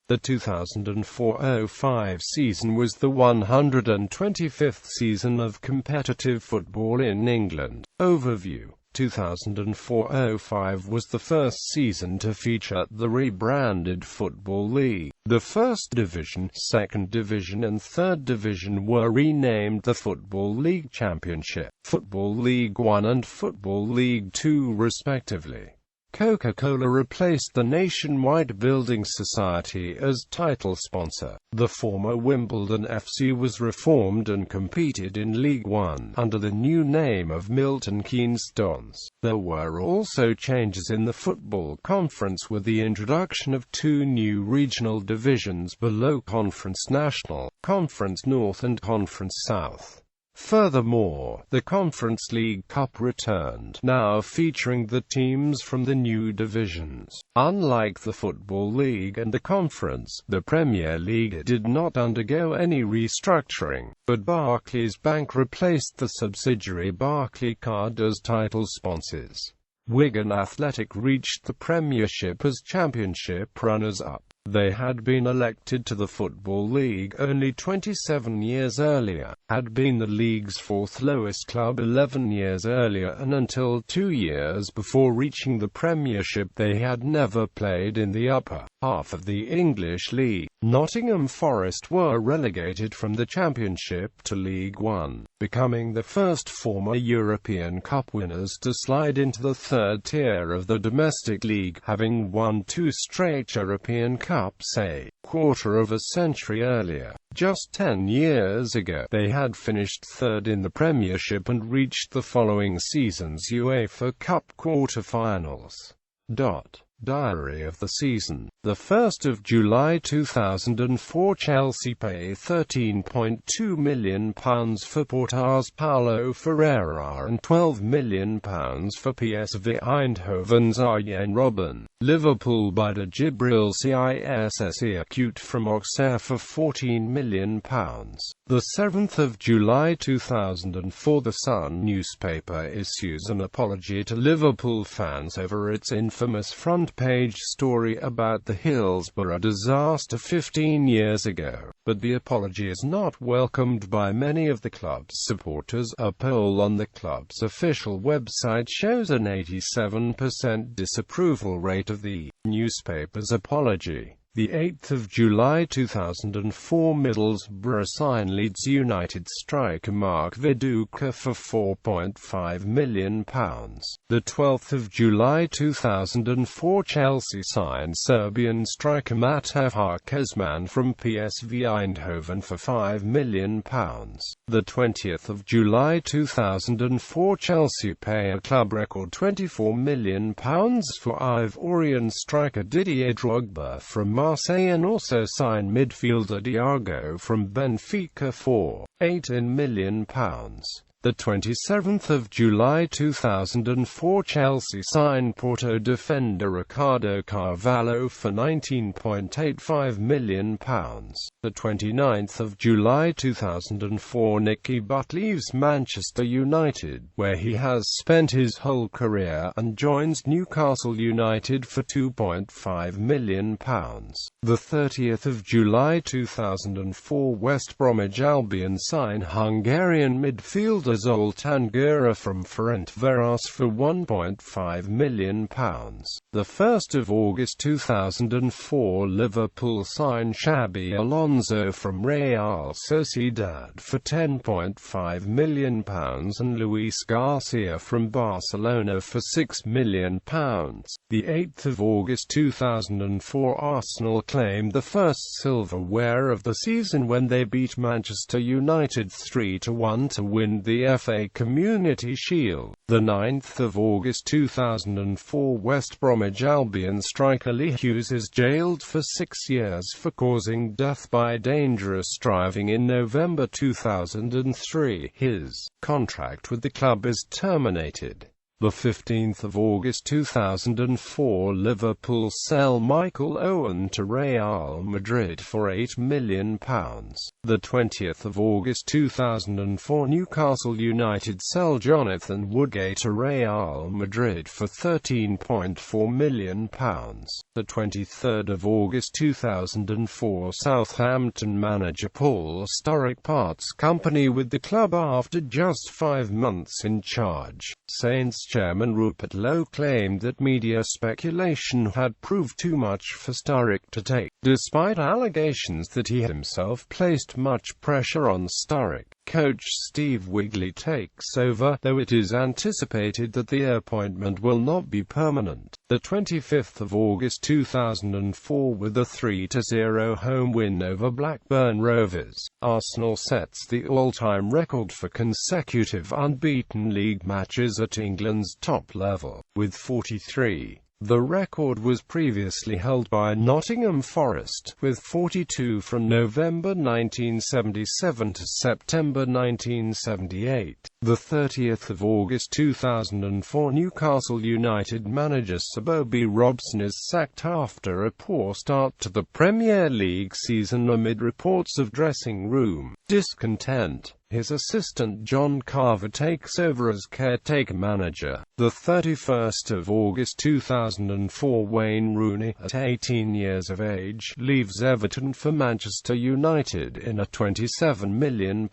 The 2004-05 season was the 125th season of competitive football in England. Overview: 2004-05 was the first season to feature the rebranded Football League. The First Division, Second Division and Third Division were renamed the Football League Championship, Football League One and Football League Two respectively. Coca-Cola replaced the Nationwide Building Society as title sponsor. The former Wimbledon FC was reformed and competed in League One under the new name of Milton Keynes Dons. There were also changes in the Football Conference with the introduction of two new regional divisions below Conference National, Conference North and Conference South. Furthermore, the Conference League Cup returned, now featuring the teams from the new divisions. Unlike the Football League and the Conference, the Premier League did not undergo any restructuring, but Barclays Bank replaced the subsidiary Barclaycard as title sponsors. Wigan Athletic reached the Premiership as Championship runners-up. They had been elected to the Football League only 27 years earlier, had been the league's fourth lowest club 11 years earlier, and until 2 years before reaching the Premiership they had never played in the upper half of the English League. Nottingham Forest were relegated from the Championship to League One, becoming the first former European Cup winners to slide into the third tier of the domestic league, having won 2 straight European Cups a quarter of a century earlier. Just 10 years ago, they had finished third in the Premiership and reached the following season's UEFA Cup quarter-finals. Diary of the season. 1 July 2004, Chelsea pay £13.2 million for Porto's Paulo Ferreira and £12 million for PSV Eindhoven's Arjen Robben. Liverpool buy de Gibril Cisse acute from Auxerre for £14 million. 7 July 2004, The Sun newspaper issues an apology to Liverpool fans over its infamous front-page story about the Hillsborough disaster 15 years ago, but the apology is not welcomed by many of the club's supporters. A poll on the club's official website shows an 87% disapproval rate of the newspaper's apology. 8 July 2004, Middlesbrough sign Leeds United striker Mark Viduka for £4.5 million. 12 July 2004, Chelsea sign Serbian striker Matej Harkezman from PSV Eindhoven for £5 million. 20 July 2004, Chelsea pay a club record £24 million for Ivorian striker Didier Drogba from Marseille, and also sign midfielder Diago from Benfica for £18 million. 27 July 2004, Chelsea sign Porto defender Ricardo Carvalho for £19.85 million. 29 July 2004, Nicky Butt leaves Manchester United, where he has spent his whole career, and joins Newcastle United for £2.5 million. 30 July 2004, West Bromwich Albion sign Hungarian midfielder Zoltán Gura from Ferencváros for £1.5 million. 1 August 2004, Liverpool sign Xabi Alonso from Real Sociedad for £10.5 million and Luis Garcia from Barcelona for £6 million. 8 August 2004, Arsenal claimed the first silverware of the season when they beat Manchester United 3-1 to win the FA Community Shield. 9 August 2004, West Bromwich Albion striker Lee Hughes is jailed for 6 years for causing death by dangerous driving in November 2003. His contract with the club is terminated. The 15th of August 2004, Liverpool sell Michael Owen to Real Madrid for £8 million. The 20th of August 2004, Newcastle United sell Jonathan Woodgate to Real Madrid for £13.4 million. The 23rd of August 2004, Southampton manager Paul Sturrock parts company with the club after just 5 months in charge. Saints chairman Rupert Lowe claimed that media speculation had proved too much for Sturrock to take, despite allegations that he himself placed much pressure on Sturrock. Coach Steve Wigley takes over, though it is anticipated that the appointment will not be permanent. The 25th of August 2004, with a 3-0 home win over Blackburn Rovers, Arsenal sets the all-time record for consecutive unbeaten league matches at England's top level, with 43. The record was previously held by Nottingham Forest, with 42 from November 1977 to September 1978. The 30th of August 2004, Newcastle United manager Sir Bobby Robson is sacked after a poor start to the Premier League season amid reports of dressing room discontent. His assistant John Carver takes over as caretaker manager. The 31st of August 2004, Wayne Rooney, at 18 years of age, leaves Everton for Manchester United in a £27 million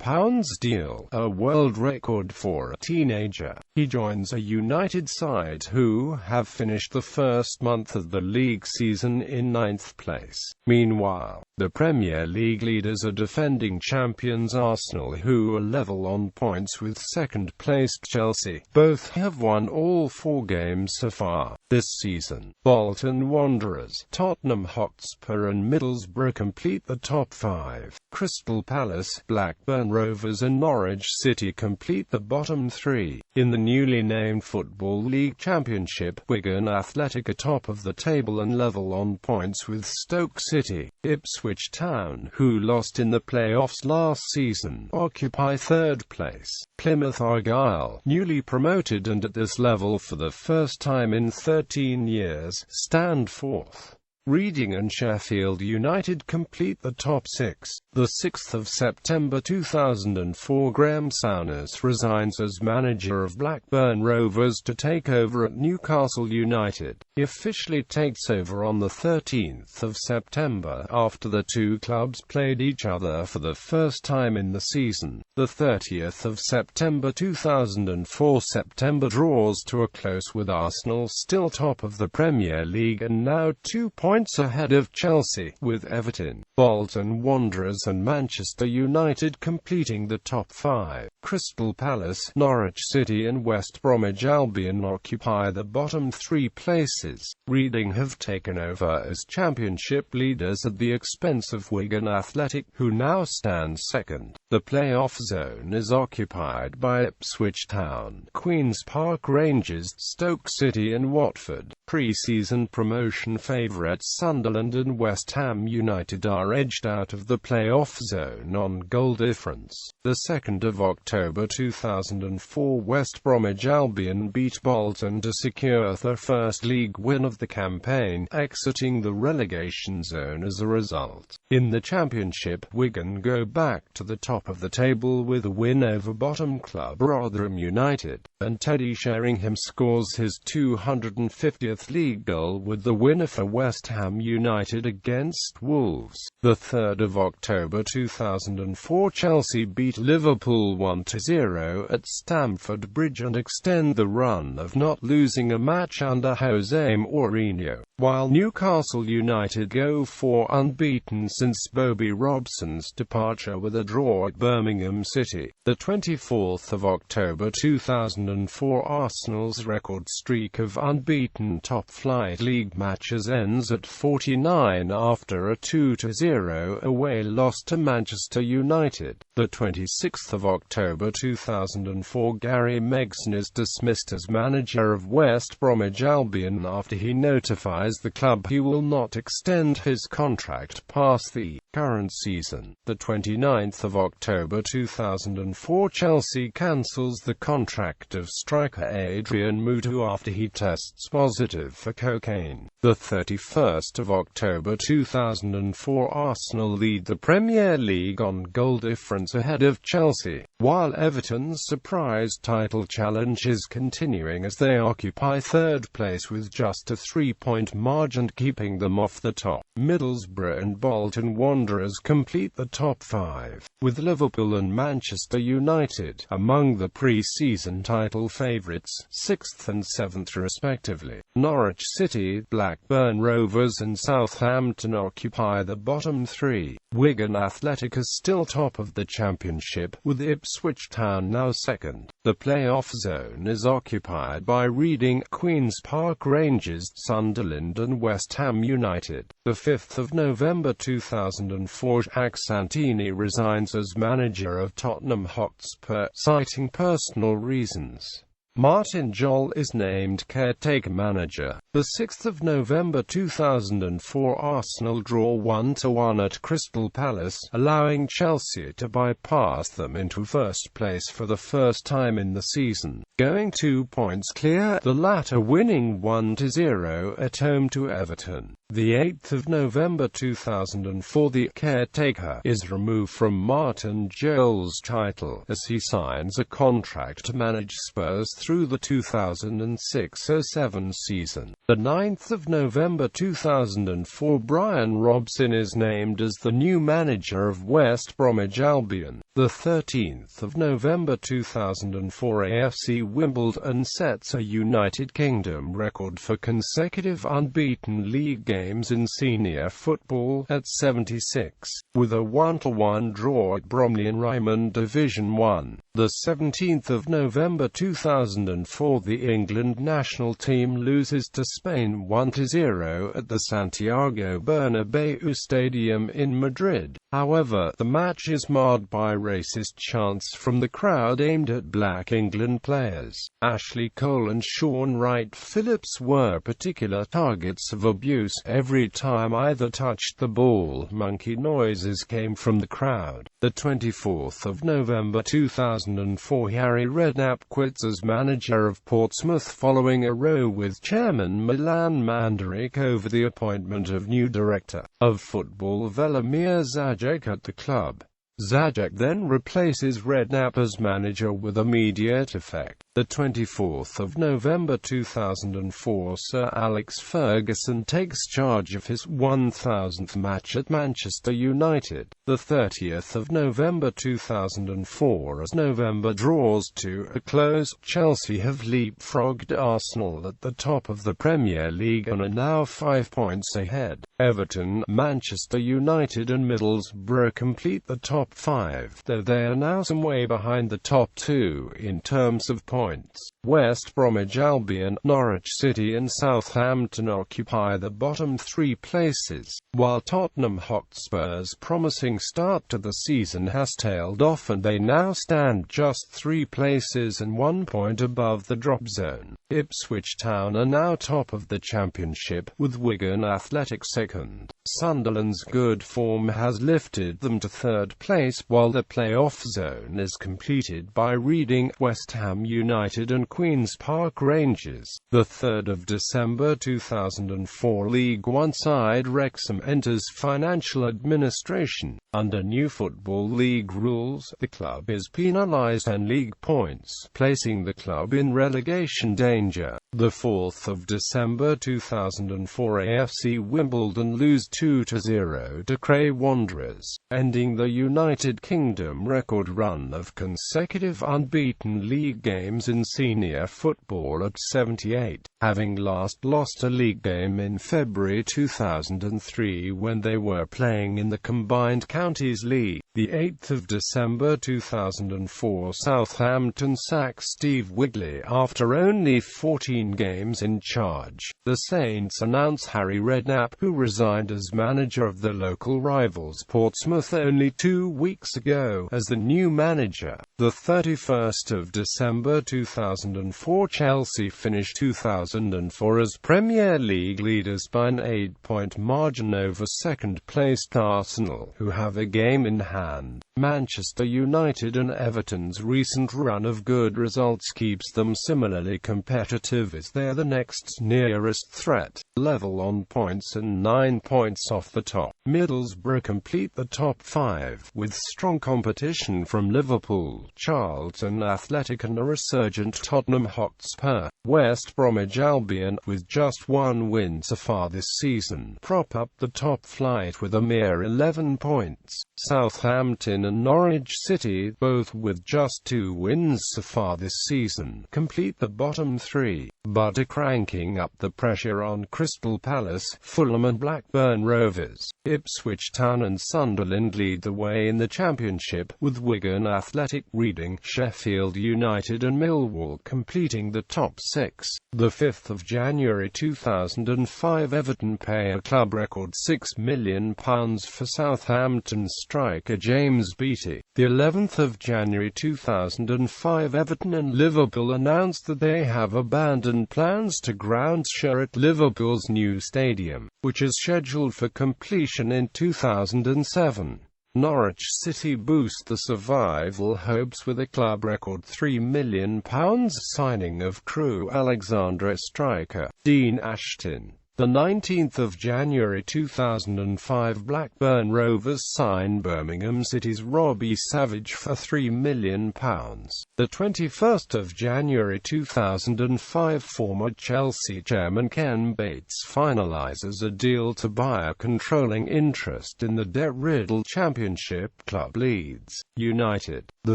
deal, a world record for a teenager. He joins a United side who have finished the first month of the league season in 9th place. Meanwhile, the Premier League leaders are defending champions Arsenal, who are level on points with second-placed Chelsea. Both have won all 4 games so far this season. Bolton Wanderers, Tottenham Hotspur and Middlesbrough complete the top 5. Crystal Palace, Blackburn Rovers and Norwich City complete the bottom 3. In the newly named Football League Championship, Wigan Athletic are top of the table and level on points with Stoke City. Ipswich Town, who lost in the playoffs last season, occupy 3rd place. Plymouth Argyle, newly promoted and at this level for the first time in 13 years, stand 4th. Reading and Sheffield United complete the top 6. The 6th of September 2004, Graham Souness resigns as manager of Blackburn Rovers to take over at Newcastle United. He officially takes over on the 13th of September, after the two clubs played each other for the first time in the season. The 30th of September 2004, September draws to a close with Arsenal still top of the Premier League and now 2 points ahead of Chelsea, with Everton, Bolton Wanderers and Manchester United completing the top 5. Crystal Palace, Norwich City and West Bromwich Albion occupy the bottom 3 places. Reading have taken over as championship leaders at the expense of Wigan Athletic, who now stand 2nd. The playoff zone is occupied by Ipswich Town, Queen's Park Rangers, Stoke City and Watford. Pre-season promotion favourites Sunderland and West Ham United are edged out of the playoff zone on goal difference. The 2nd of October 2004, West Bromwich Albion beat Bolton to secure their first league win of the campaign, exiting the relegation zone as a result. In the Championship, Wigan go back to the top of the table with a win over bottom club Rotherham United, and Teddy Sheringham scores his 250th league goal with the winner for West Ham United against Wolves. The 3rd of October 2004, Chelsea beat Liverpool 1-0 at Stamford Bridge and extend the run of not losing a match under Jose Mourinho, while Newcastle United go 4 unbeaten since Bobby Robson's departure with a draw at Birmingham City. The 24th of October 2004, Arsenal's record streak of unbeaten top-flight league matches ends at 49 after a 2-0 away loss to Manchester United. The 26th of October 2004, Gary Megson is dismissed as manager of West Bromwich Albion after he notifies the club he will not extend his contract past the Current season. The 29th of October 2004, Chelsea cancels the contract of striker Adrian Mutu after he tests positive for cocaine. The 31st of October 2004, Arsenal lead the Premier League on goal difference ahead of Chelsea, while Everton's surprise title challenge is continuing as they occupy third place with just a 3-point margin keeping them off the top. Middlesbrough and Bolton Wanderers complete the top 5, with Liverpool and Manchester United among the pre-season title favourites, 6th and 7th respectively. Norwich City, Blackburn Rovers and Southampton occupy the bottom 3. Wigan Athletic is still top of the Championship, with Ipswich Town now second. The play-off zone is occupied by Reading, Queen's Park Rangers, Sunderland and West Ham United. The 5th of November 2004, Jacques Santini resigns as manager of Tottenham Hotspur, citing personal reasons. Martin Jol is named caretaker manager. The 6th of November 2004, Arsenal draw 1-1 at Crystal Palace, allowing Chelsea to bypass them into first place for the first time in the season, going 2 points clear, the latter winning 1-0 at home to Everton. The 8th of November 2004, the caretaker is removed from Martin Jol's title, as he signs a contract to manage Spurs through the 2006-07 season. The 9th of November 2004, Brian Robson is named as the new manager of West Bromwich Albion. The 13th of November 2004, AFC Wimbledon sets a United Kingdom record for consecutive unbeaten league games in senior football, at 76, with a 1-1 draw at Bromley in Ryman Division 1. The 17th of November 2004, the England national team loses to Spain 1-0 at the Santiago Bernabeu Stadium in Madrid. However, the match is marred by racist chants from the crowd aimed at black England players. Ashley Cole and Sean Wright Phillips were particular targets of abuse. Every time either touched the ball, monkey noises came from the crowd. The 24th of November 2004, Harry Redknapp quits as manager of Portsmouth following a row with chairman Milan Mandaric over the appointment of new director of football Velimir Zajic at the club. Zajic then replaces Redknapp as manager with immediate effect. The 24th of November 2004, Sir Alex Ferguson takes charge of his 1000th match at Manchester United. The 30th of November 2004, as November draws to a close, Chelsea have leapfrogged Arsenal at the top of the Premier League and are now 5 points ahead. Everton, Manchester United and Middlesbrough complete the top 5, though they are now some way behind the top 2 in terms of points. West Bromwich Albion, Norwich City and Southampton occupy the bottom 3 places, while Tottenham Hotspur's promising start to the season has tailed off and they now stand just 3 places and 1 point above the drop zone. Ipswich Town are now top of the Championship, with Wigan Athletic second. Sunderland's good form has lifted them to third place, while the play-off zone is completed by Reading, West Ham United and Queen's Park Rangers. The 3rd of December 2004, League One side Wrexham enters financial administration. Under new Football League rules, the club is penalised 10 league points, placing the club in relegation danger. The 4th of December 2004, AFC Wimbledon lose 2-0 to Cray Wanderers, ending the United Kingdom record run of consecutive unbeaten league games in senior football at 78, having last lost a league game in February 2003 when they were playing in the Combined Counties League. The 8th of December 2004, Southampton sack Steve Wigley after only 14 games in charge. The Saints announce Harry Redknapp, who resigned as manager of the local rivals Portsmouth only 2 weeks ago, as the new manager. The 31st of December 2004, Chelsea finish 2000 2004 as Premier League leaders by an 8-point margin over second-placed Arsenal, who have a game in hand. Manchester United and Everton's recent run of good results keeps them similarly competitive as they're the next nearest threat, level on points and 9 points off the top. Middlesbrough complete the top 5, with strong competition from Liverpool, Charlton Athletic and a resurgent Tottenham Hotspur. West Bromwich Albion, with just one win so far this season, prop up the top flight with a mere 11 points. Southampton and Norwich City, both with just 2 wins so far this season, complete the bottom 3, but are cranking up the pressure on Crystal Palace, Fulham and Blackburn Rovers. Ipswich Town and Sunderland lead the way in the Championship, with Wigan Athletic, Reading, Sheffield United and Millwall completing the top 6. The 5th of January 2005 Everton pay a club record £6 million for Southampton striker James Beattie. The 11th of January 2005 Everton and Liverpool announced that they have abandoned plans to ground share at Liverpool's new stadium, which is scheduled for completion in 2007. Norwich City boost the survival hopes with a club record £3 million signing of Crewe Alexandra striker Dean Ashton. The 19th of January 2005 Blackburn Rovers sign Birmingham City's Robbie Savage for £3 million. The 21st of January 2005 former Chelsea chairman Ken Bates finalises a deal to buy a controlling interest in the debt-riddled Championship club Leeds United. The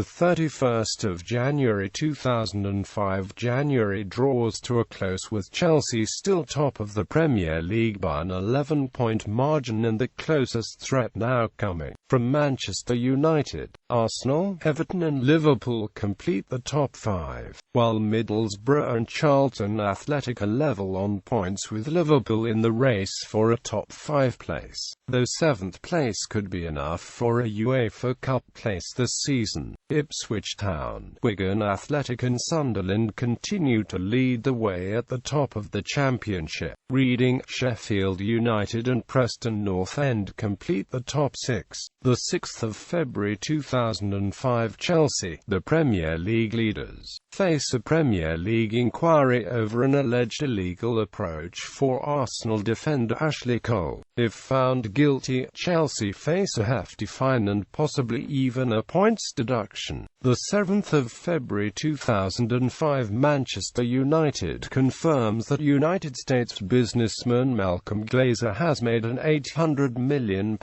31st of January 2005 January draws to a close with Chelsea still top of the Premier League by an 11-point margin and the closest threat now coming from Manchester United. Arsenal, Everton and Liverpool complete the top 5, while Middlesbrough and Charlton Athletic are level on points with Liverpool in the race for a top 5 place, though 7th place could be enough for a UEFA Cup place this season. Ipswich Town, Wigan Athletic and Sunderland continue to lead the way at the top of the Championship. Reading, Sheffield United and Preston North End complete the top 6. The 6th of February 2005 Chelsea, the Premier League leaders, face a Premier League inquiry over an alleged illegal approach for Arsenal defender Ashley Cole. If found guilty, Chelsea face a hefty fine and possibly even a points deduction. The 7th of February 2005 Manchester United confirms that United States businessman Malcolm Glazer has made an £800 million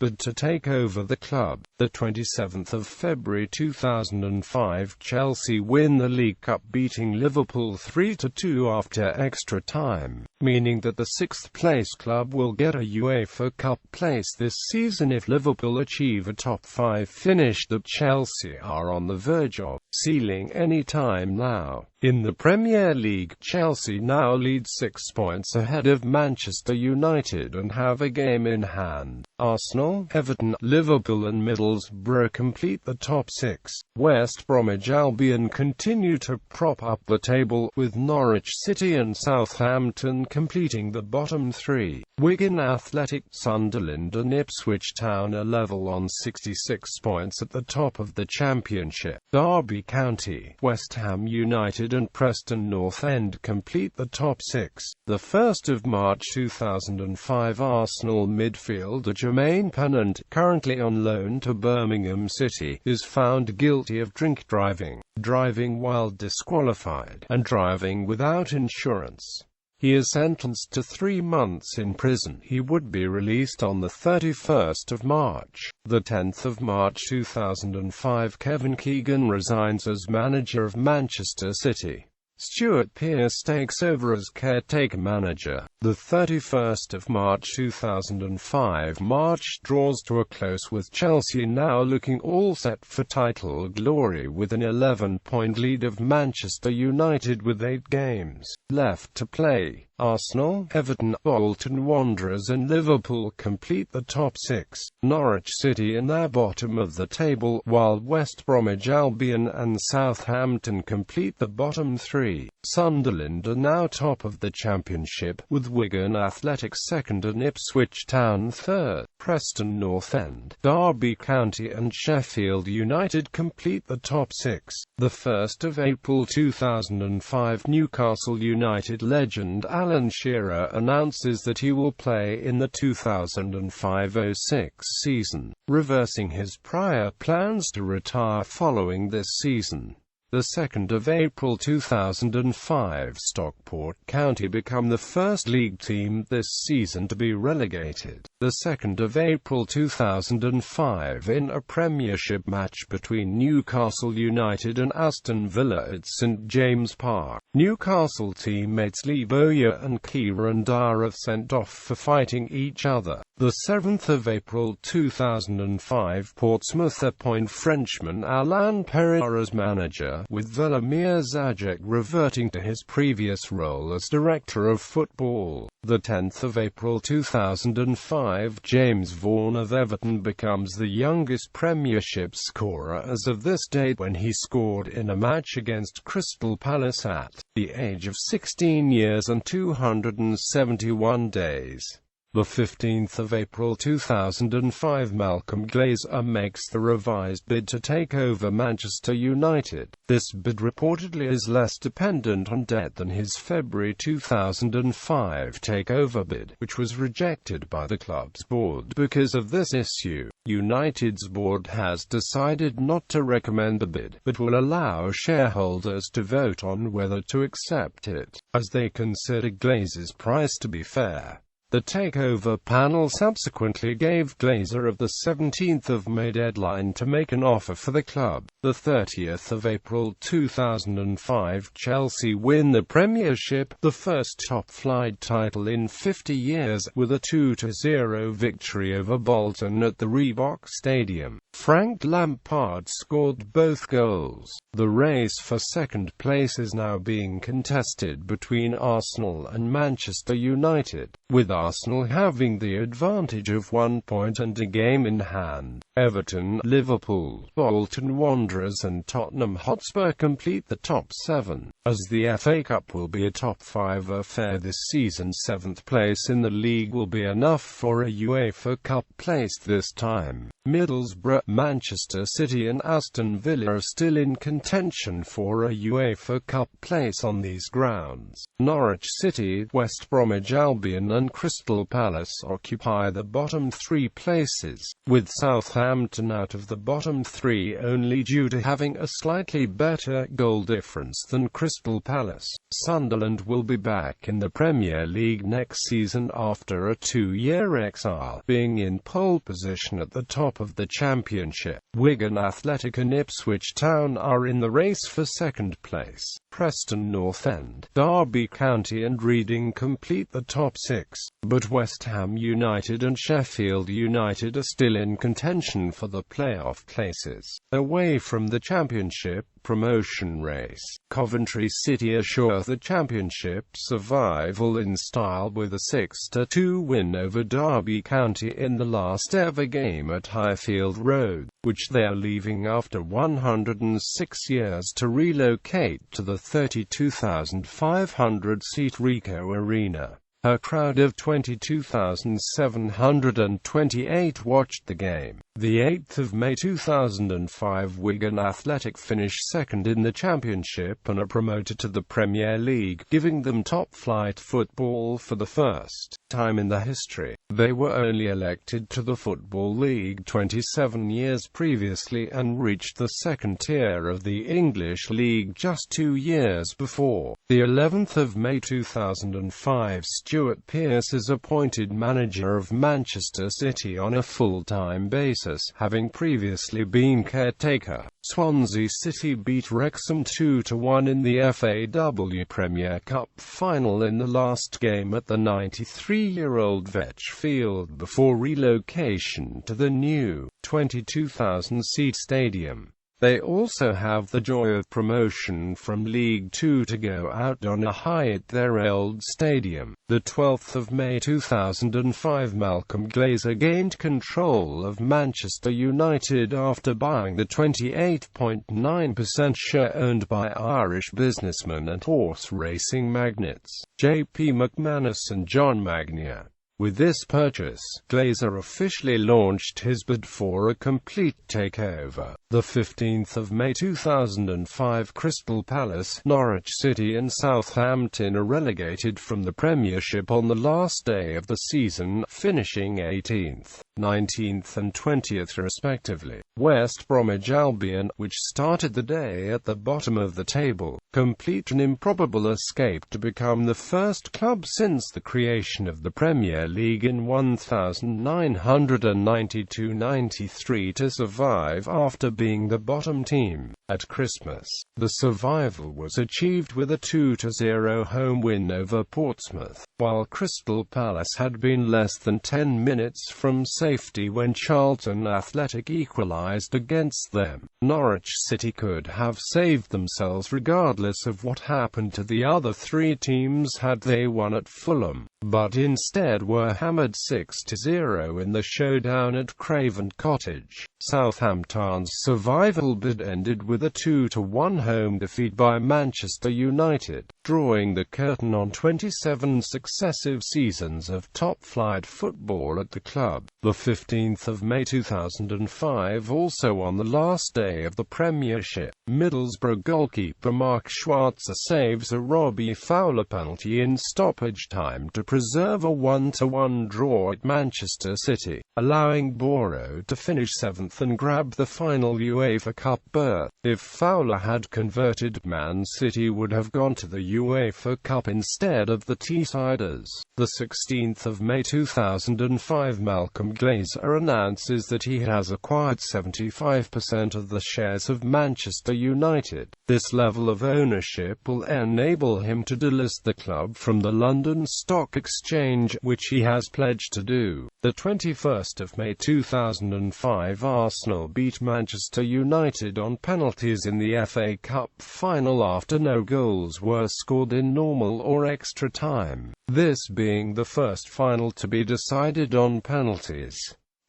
bid to take over the club. The 27th of February 2005 Chelsea win the League Cup beating Liverpool 3-2 after extra time, meaning that the 6th place club will get a UEFA Cup place this season if Liverpool achieve a top 5 finish that Chelsea are on the verge of sealing any time now. In the Premier League, Chelsea now lead 6 points ahead of Manchester United and have a game in hand. Arsenal, Everton, Liverpool and Middlesbrough complete the top 6. West Bromwich Albion continue to prop up the table, with Norwich City and Southampton completing the bottom 3. Wigan Athletic, Sunderland and Ipswich Town are level on 66 points at the top of the Championship. Derby County, West Ham United and Preston North End complete the top 6. The 1st of March 2005 Arsenal midfielder Jermaine Pennant, currently on loan to Birmingham City, is found guilty of drink driving, driving while disqualified, and driving without insurance. He is sentenced to 3 months in prison. He would be released on the 31st of March. The 10th of March 2005 Kevin Keegan resigns as manager of Manchester City. Stuart Pearce takes over as caretaker manager. The 31st of March 2005 March draws to a close with Chelsea now looking all set for title glory with an 11-point lead of Manchester United with 8 games left to play. Arsenal, Everton, Bolton Wanderers and Liverpool complete the top 6. Norwich City in their bottom of the table, while West Bromwich Albion and Southampton complete the bottom 3. Sunderland are now top of the Championship, with Wigan Athletic second and Ipswich Town third. Preston North End, Derby County and Sheffield United complete the top six. The 1st of April 2005, Newcastle United legend Alan Shearer announces that he will play in the 2005-06 season, reversing his prior plans to retire following this season. The 2nd of April 2005, Stockport County become the first league team this season to be relegated. The 2nd of April 2005, in a Premiership match between Newcastle United and Aston Villa at St James Park, Newcastle teammates Lee Bowyer and Kieran Dyer are sent off for fighting each other. The 7th of April 2005, Portsmouth appoint Frenchman Alain Perrin as manager, with Velimir Zajac reverting to his previous role as director of football. The 10th of April 2005, James Vaughan of Everton becomes the youngest Premiership scorer as of this date, when he scored in a match against Crystal Palace at the age of 16 years and 271 days. The 15th of April 2005, Malcolm Glazer makes the revised bid to take over Manchester United. This bid reportedly is less dependent on debt than his February 2005 takeover bid, which was rejected by the club's board. Because of this issue, United's board has decided not to recommend the bid, but will allow shareholders to vote on whether to accept it, as they consider Glazer's price to be fair. The takeover panel subsequently gave Glazer of the 17th of May deadline to make an offer for the club. The 30th of April 2005, Chelsea win the Premiership, the first top-flight title in 50 years, with a 2-0 victory over Bolton at the Reebok Stadium. Frank Lampard scored both goals. The race for second place is now being contested between Arsenal and Manchester United, with Arsenal having the advantage of 1 point and a game in hand. Everton, Liverpool, Bolton Wanderers and Tottenham Hotspur complete the top 7. As the FA Cup will be a top 5 affair this season, 7th place in the league will be enough for a UEFA Cup place this time. Middlesbrough, Manchester City and Aston Villa are still in contention for a UEFA Cup place on these grounds. Norwich City, West Bromwich Albion and Crystal Palace occupy the bottom 3 places, with Southampton out of the bottom 3 only due to having a slightly better goal difference than Crystal Palace. Sunderland will be back in the Premier League next season after a 2-year exile, being in pole position at the top of the Championship. Wigan Athletic and Ipswich Town are in the race for second place. Preston North End, Derby County and Reading complete the top 6, but West Ham United and Sheffield United are still in contention for the playoff places. Away from the Championship promotion race, Coventry City assure the Championship survival in style with a 6-2 win over Derby County in the last ever game at Highfield Road, which they are leaving after 106 years to relocate to the 32,500-seat Ricoh Arena. A crowd of 22,728 watched the game. The 8th of May 2005, Wigan Athletic finished second in the Championship and are promoted to the Premier League, giving them top-flight football for the first time in their history. They were only elected to the Football League 27 years previously and reached the second tier of the English League just 2 years before. The 11th of May 2005, Stuart Pearce is appointed manager of Manchester City on a full-time basis, having previously been caretaker. Swansea City beat Wrexham 2-1 in the FAW Premier Cup final in the last game at the 93-year-old Vetch Field before relocation to the new 22,000-seat stadium. They also have the joy of promotion from League Two to go out on a high at their old stadium. The 12th of May 2005, Malcolm Glazer gained control of Manchester United after buying the 28.9% share owned by Irish businessmen and horse racing magnates J.P. McManus and John Magnier. With this purchase, Glazer officially launched his bid for a complete takeover. The 15th of May 2005, Crystal Palace, Norwich City and Southampton are relegated from the Premiership on the last day of the season, finishing 18th, 19th and 20th respectively. West Bromwich Albion, which started the day at the bottom of the table, complete an improbable escape to become the first club since the creation of the Premier League in 1992-93 to survive after being the bottom team. At Christmas, the survival was achieved with a 2-0 home win over Portsmouth, while Crystal Palace had been less than 10 minutes from safety when Charlton Athletic equalised against them. Norwich City could have saved themselves regardless of what happened to the other three teams had they won at Fulham, but instead were hammered 6-0 in the showdown at Craven Cottage. Southampton's survival bid ended with a 2-1 home defeat by Manchester United, drawing the curtain on 27 successive seasons of top-flight football at the club. The 15th of May 2005, also on the last day of the Premiership, Middlesbrough goalkeeper Mark Schwarzer saves a Robbie Fowler penalty in stoppage time to preserve a 1-1 draw at Manchester City, allowing Boro to finish 7th and grab the final UEFA Cup berth. If Fowler had converted, Man City would have gone to the UEFA Cup instead of the Teessiders. The 16th of May 2005, Malcolm Glazer announces that he has acquired 75% of the shares of Manchester United. This level of ownership will enable him to delist the club from the London Stock Exchange, which he has pledged to do. The 21st of May 2005, Arsenal beat Manchester United on penalties in the FA Cup final after no goals were scored in normal or extra time, this being the first final to be decided on penalties.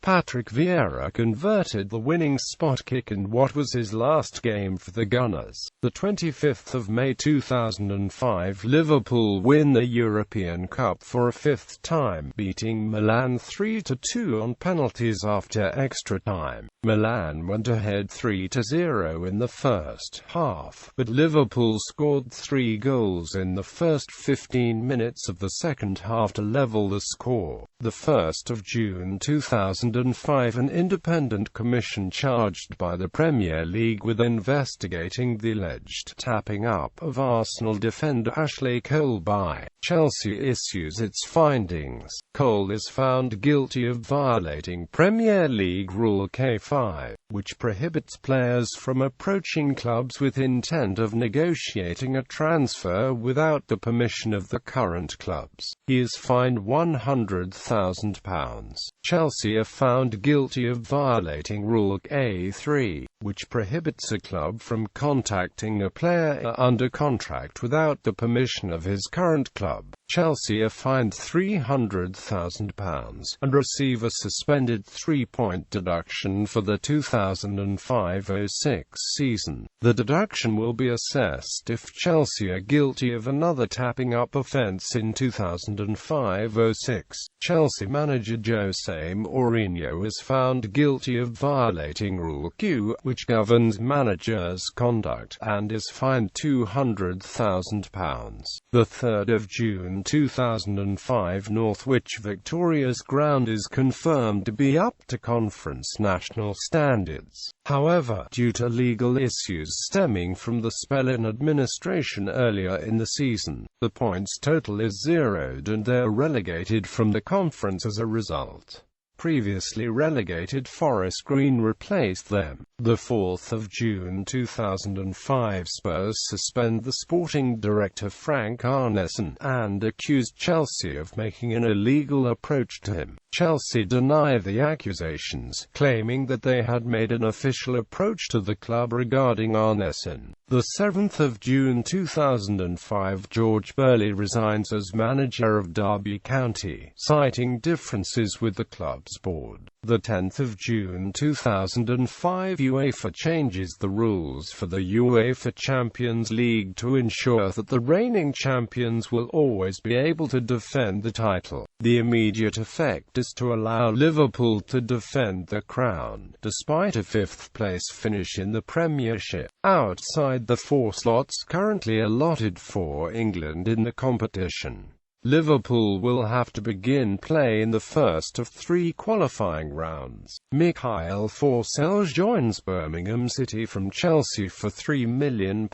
Patrick Vieira converted the winning spot kick in what was his last game for the Gunners. The 25th of May 2005, Liverpool win the European Cup for a fifth time, beating Milan 3-2 on penalties after extra time. Milan went ahead 3-0 in the first half, but Liverpool scored 3 goals in the first 15 minutes of the second half to level the score. The 1st of June 2005, an independent commission charged by the Premier League with investigating the alleged tapping up of Arsenal defender Ashley Cole by Chelsea issues its findings. Cole is found guilty of violating Premier League Rule K5, which prohibits players from approaching clubs with intent of negotiating a transfer without the permission of the current clubs. He is fined £100,000. Chelsea are found guilty of violating Rule K3, which prohibits a club from contacting a player under contract without the permission of his current club. Chelsea are fined £300,000 and receive a suspended 3-point deduction for the 2005-06 season. The deduction will be assessed if Chelsea are guilty of another tapping up offence in 2005-06. Chelsea manager Jose Mourinho is found guilty of violating Rule Q, which governs managers' conduct, and is fined £200,000. The 3rd of June 2005, Northwich Victoria's ground is confirmed to be up to conference national standards. However, due to legal issues stemming from the spell-in administration earlier in the season, the points total is zeroed and they're relegated from the conference as a result. Previously relegated Forest Green replaced them. The 4th of June 2005, Spurs suspend the sporting director Frank Arneson and accused Chelsea of making an illegal approach to him. Chelsea deny the accusations, claiming that they had made an official approach to the club regarding Arneson. The 7th of June 2005, George Burley resigns as manager of Derby County, citing differences with the club's board. The 10th of June 2005, UEFA changes the rules for the UEFA Champions League to ensure that the reigning champions will always be able to defend the title. The immediate effect is to allow Liverpool to defend the crown, despite a 5th-place finish in the Premiership, outside the 4 slots currently allotted for England in the competition. Liverpool will have to begin play in the first of 3 qualifying rounds. Mikhail Forssell joins Birmingham City from Chelsea for £3 million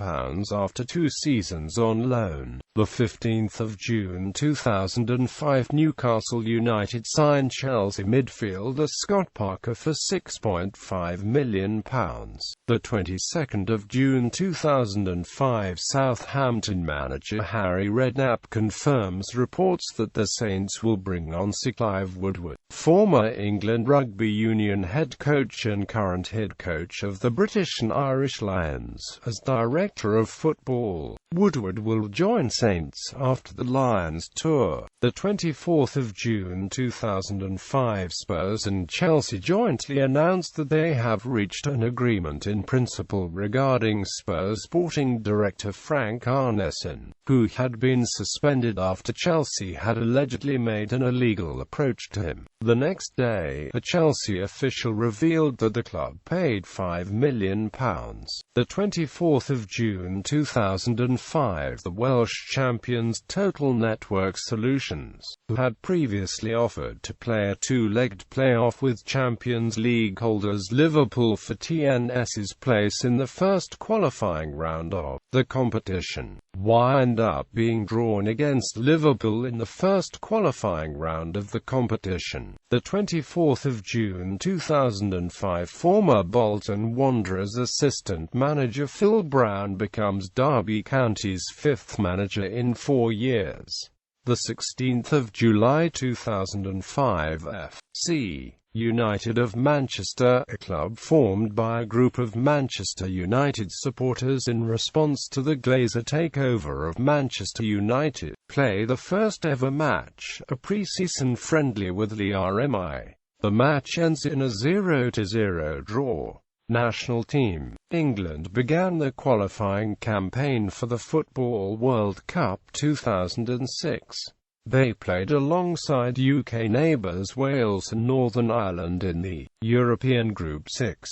after 2 seasons on loan. The 15th of June 2005, Newcastle United signed Chelsea midfielder Scott Parker for £6.5 million. The 22nd of June 2005, Southampton manager Harry Redknapp confirms reports that the Saints will bring on Sir Clive Woodward, former England Rugby Union head coach and current head coach of the British and Irish Lions, as director of football. Woodward will join Saints after the Lions tour. The 24th of June 2005, Spurs and Chelsea jointly announced that they have reached an agreement in principle regarding Spurs sporting director Frank Arneson, who had been suspended after Chelsea had allegedly made an illegal approach to him. The next day, a Chelsea official revealed that the club paid £5 million. The 24th of June 2005, the Welsh champions Total Network Solutions, who had previously offered to play a 2-legged playoff with Champions League holders Liverpool for TNS's place in the first qualifying round of the competition, wind up being drawn against Liverpool in the first qualifying round of the competition. The 24th of June 2005, former Bolton Wanderers assistant manager Phil Brown becomes Derby County's 5th manager in 4 years. The 16th of July 2005, FC United of Manchester, a club formed by a group of Manchester United supporters in response to the Glazer takeover of Manchester United, play the first ever match, a pre-season friendly with the RMI. The match ends in a 0-0 draw. National team. England began the qualifying campaign for the Football World Cup 2006. They played alongside UK neighbours Wales and Northern Ireland in the European Group 6.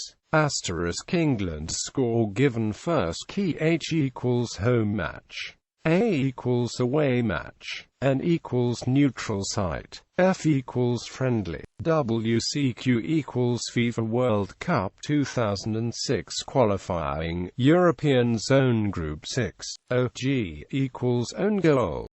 England score given first key H equals home match, A equals away match, N equals neutral site, F equals friendly, WCQ equals FIFA World Cup 2006 qualifying, European Zone Group 6, OG equals own goal.